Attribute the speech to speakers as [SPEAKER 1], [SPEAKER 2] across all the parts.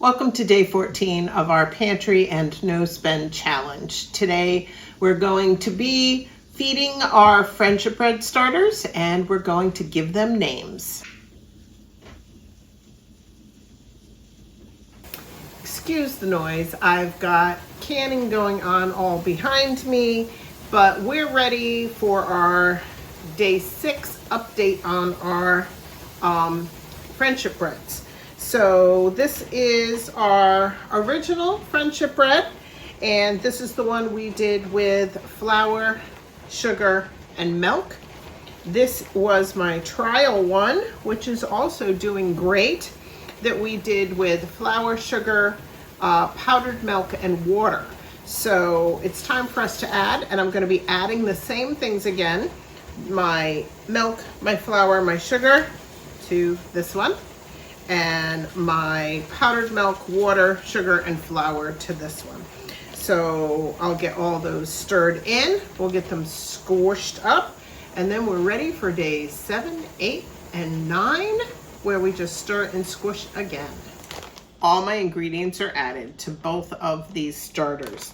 [SPEAKER 1] Welcome to day 14 of our Pantry and No Spend Challenge. Today we're going to be feeding our friendship bread starters and we're going to give them names. Excuse the noise, I've got canning going on all behind me, but we're ready for our day 6 update on our friendship breads. So this is our original friendship bread, and this is the one we did with flour, sugar, and milk. This was my trial one, which is also doing great, that we did with flour, sugar, powdered milk, and water. So it's time for us to add, and I'm going to be adding the same things again. My milk, my flour, my sugar to this one, and my powdered milk, water, sugar, and flour to this one. So I'll get all those stirred in. We'll get them squished up, and then we're ready for days 7, 8, and 9, where we just stir and squish again. All my ingredients are added to both of these starters.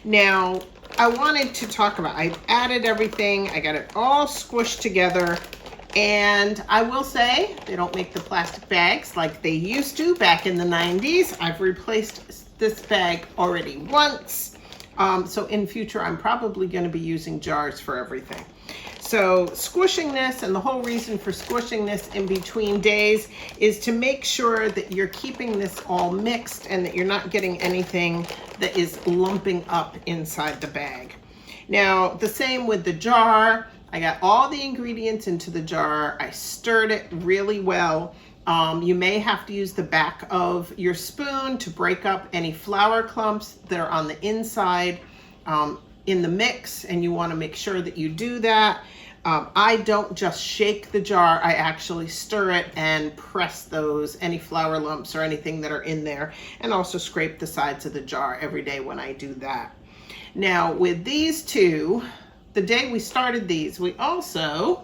[SPEAKER 1] Now, I wanted to talk about, I've added everything, I got it all squished together, and I will say, they don't make the plastic bags like they used to back in the 90s. I've replaced this bag already once, so in future I'm probably going to be using jars for everything. So squishing this, and the whole reason for squishing this in between days is to make sure that you're keeping this all mixed and that you're not getting anything that is lumping up inside the bag. Now, the same with the jar. I got all the ingredients into the jar. I stirred it really well. You may have to use the back of your spoon to break up any flour clumps that are on the inside in the mix, and you want to make sure that you do that. I don't just shake the jar, I actually stir it and press those, any flour lumps or anything that are in there, and also scrape the sides of the jar every day when I do that. Now with these two, the day we started these, we also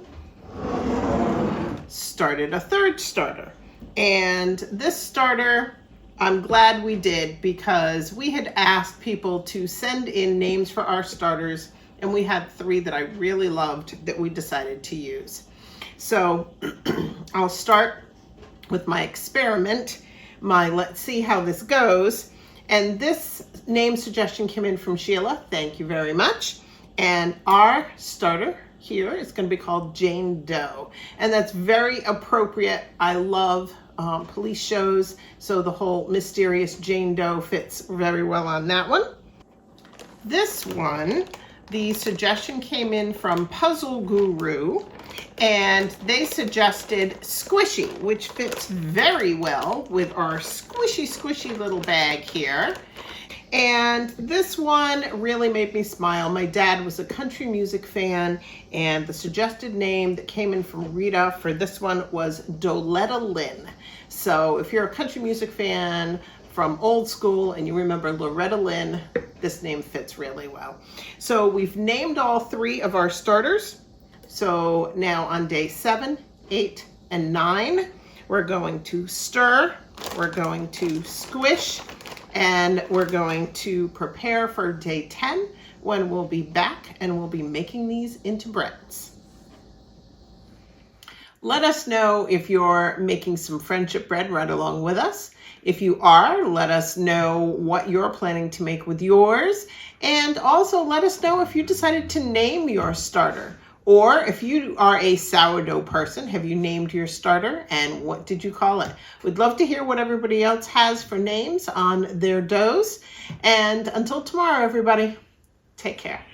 [SPEAKER 1] started a third starter. And this starter, I'm glad we did, because we had asked people to send in names for our starters, and we had 3 that I really loved that we decided to use. So I'll start with my experiment, my let's see how this goes. And this name suggestion came in from Sheila. Thank you very much. And our starter here is going to be called Jane Doe, and that's very appropriate. I love police shows, so the whole mysterious Jane Doe fits very well on that one. This one, the suggestion came in from Puzzle Guru, and they suggested Squishy, which fits very well with our squishy little bag here. And this one really made me smile. My dad was a country music fan, and the suggested name that came in from Rita for this one was Doletta Lynn. So if you're a country music fan from old school and you remember Loretta Lynn, this name fits really well. So we've named all 3 of our starters. So now on day 7, 8, and 9, we're going to stir, we're going to squish, and we're going to prepare for day 10, when we'll be back and we'll be making these into breads. Let us know if you're making some friendship bread right along with us. If you are, let us know what you're planning to make with yours. And also let us know if you decided to name your starter. Or if you are a sourdough person, have you named your starter and what did you call it? We'd love to hear what everybody else has for names on their doughs. And until tomorrow, everybody, take care.